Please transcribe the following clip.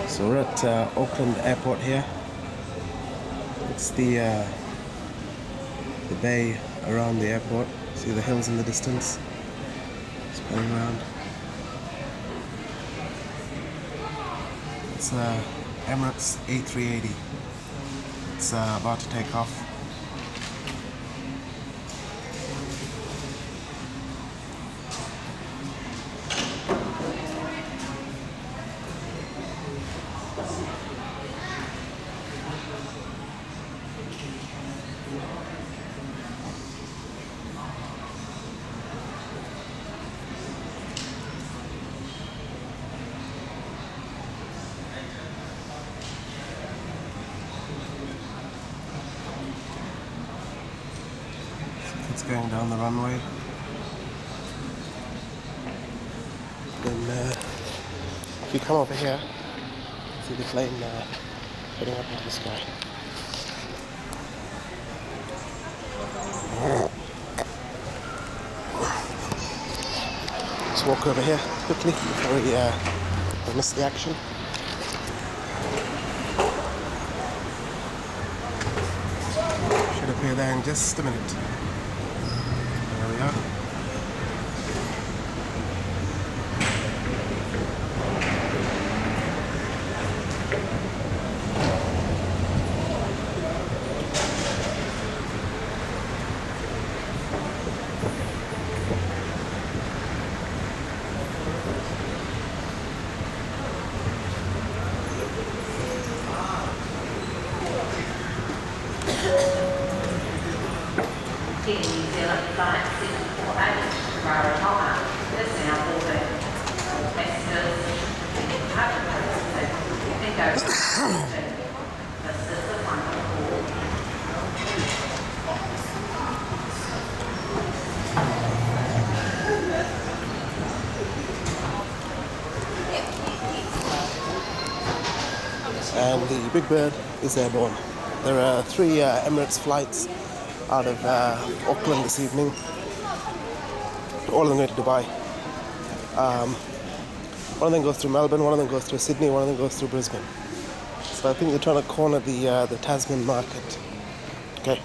So we're at Auckland Airport here. It's the bay around the airport. See the hills in the distance. Spinning around. It's Emirates A380. It's about to take off. It's going down the runway. Then if you come over here, see the plane heading up into the sky. Let's walk over here quickly before we miss the action. Should appear there in just a minute. There we are. New Zealand flight 748 to Rarotonga is now boarding. All passengers and departure processes and go to This is the final call. And the Big Bird is airborne. There are 3 Emirates flights out of Auckland this evening. All of them going to Dubai. One of them goes through Melbourne, one of them goes through Sydney, one of them goes through Brisbane. So I think they're trying to corner the Tasman market. Okay.